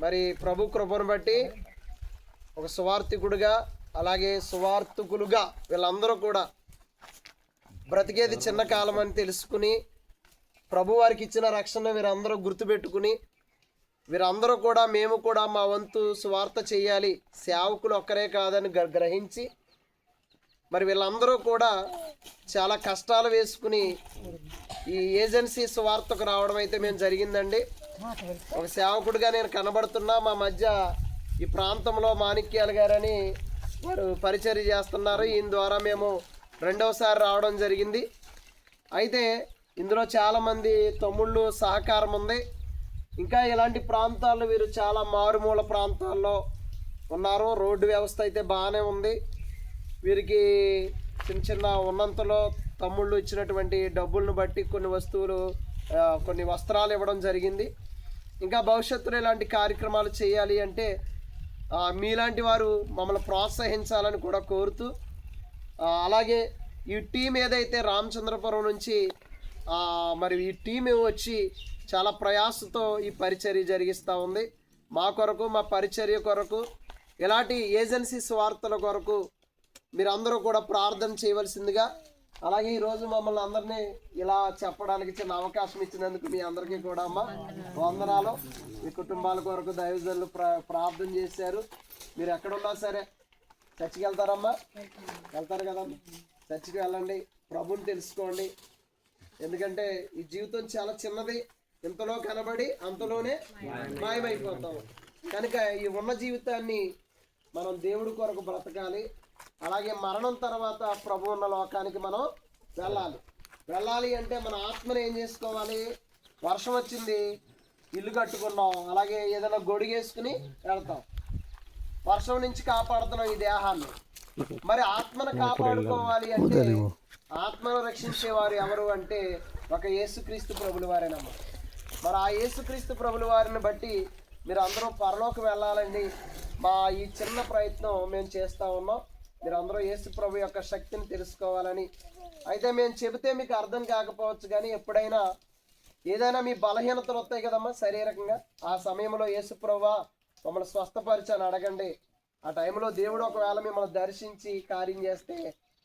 మరి ప్రభు కృపను బట్టి ఒక సువార్థికుడుగా అలాగే సువార్థికులుగా వీళ్ళందరూ కూడా బ్రతికేది చిన్న కాలం అని తెలుసుకుని ప్రభు వారికి ఇచ్చిన రక్షణ వీరందరూ గుర్తుపెట్టుకుని వీరందరూ కూడా మేము కూడా మా వంతు సువార్త చేయాలి, సేవకులు ఒక్కరే కాదని గ్రహించి మరి వీళ్ళందరూ కూడా చాలా కష్టాలు వేసుకుని ఈ ఏజెన్సీ సువార్తకు రావడం అయితే మేము జరిగిందండి. ఒక సేవకుడిగా నేను కనబడుతున్నా. మా మధ్య ఈ ప్రాంతంలో మాణిక్యాలు గారని వారు పరిచర్య చేస్తున్నారు. ఈయన ద్వారా మేము రెండవసారి రావడం జరిగింది. అయితే ఇందులో చాలామంది తమ్ముళ్ళు సహకారం ఉంది. ఇంకా ఇలాంటి ప్రాంతాల్లో వీరు చాలా మారుమూల ప్రాంతాల్లో ఉన్నారు. రోడ్డు వ్యవస్థ అయితే బాగానే ఉంది. వీరికి చిన్న చిన్న ఉన్నంతలో తమ్ముళ్ళు ఇచ్చినటువంటి డబ్బులను బట్టి కొన్ని వస్తువులు, కొన్ని వస్త్రాలు ఇవ్వడం జరిగింది. ఇంకా భవిష్యత్తులో ఇలాంటి కార్యక్రమాలు చేయాలి అంటే మీలాంటి వారు మమ్మల్ని ప్రోత్సహించాలని కూడా కోరుతూ, అలాగే ఈ టీం ఏదైతే రామచంద్రపురం నుంచి మరి ఈ టీం వచ్చి చాలా ప్రయాసతో ఈ పరిచర్య జరిగిస్తూ ఉంది. మా కొరకు, మా పరిచర్య కొరకు, ఇలాంటి ఏజెన్సీ స్వార్థల కొరకు మీరందరూ కూడా ప్రార్థన చేయవలసిందిగా, అలాగే ఈరోజు మమ్మల్ని అందరినీ ఇలా చెప్పడానికి చిన్న అవకాశం ఇచ్చినందుకు మీ అందరికీ కూడా అమ్మ వందనాలు. మీ కుటుంబాల కొరకు దైవజనులు ప్రార్థన చేశారు. మీరు ఎక్కడున్నా సరే చర్చికి వెళ్తారమ్మా, వెళ్తారు కదమ్మా, చర్చికి వెళ్ళండి, ప్రభుని తెలుసుకోండి. ఎందుకంటే ఈ జీవితం చాలా చిన్నది, ఇంతలో కనబడి అంతలోనే మాయమైపోతాం. కనుక ఈ ఉన్న జీవితాన్ని మనం దేవుడి కొరకు బ్రతకాలి. అలాగే మరణం తర్వాత ప్రభు ఉన్న లోకానికి మనం వెళ్ళాలి అంటే మన ఆత్మను ఏం చేసుకోవాలి? వర్షం వచ్చింది, ఇల్లు కట్టుకున్నాం, అలాగే ఏదైనా గొడిగేసుకుని వెళ్తాం. వర్షం నుంచి కాపాడుతున్నాం ఈ దేహాన్ని. మరి ఆత్మను కాపాడుకోవాలి అంటే ఆత్మను రక్షించేవారు ఎవరు అంటే ఒక యేసుక్రీస్తు ప్రభుల వారేనమ్మ. మరి ఆ యేసుక్రీస్తు ప్రభుల వారిని బట్టి మీరు అందరూ పరలోకి వెళ్ళాలండి. మా ఈ చిన్న ప్రయత్నం మేము చేస్తూ ఉన్నాం. మీరు అందరూ యేసు ప్రభు యొక్క శక్తిని తెలుసుకోవాలని. అయితే మేము చెబితే మీకు అర్థం కాకపోవచ్చు, కానీ ఎప్పుడైనా ఏదైనా మీ బలహీనతలు వస్తాయి కదమ్మా శారీరకంగా, ఆ సమయంలో యేసు ప్రభువా మమ్మల్ని స్వస్థపరిచని అడగండి. ఆ టైంలో దేవుడు ఒకవేళ మిమ్మల్ని దర్శించి కార్యం చేస్తే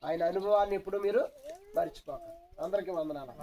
ఆయన అనుభవాన్ని ఎప్పుడు మీరు మర్చిపోకండి. అందరికీ వందనాలు.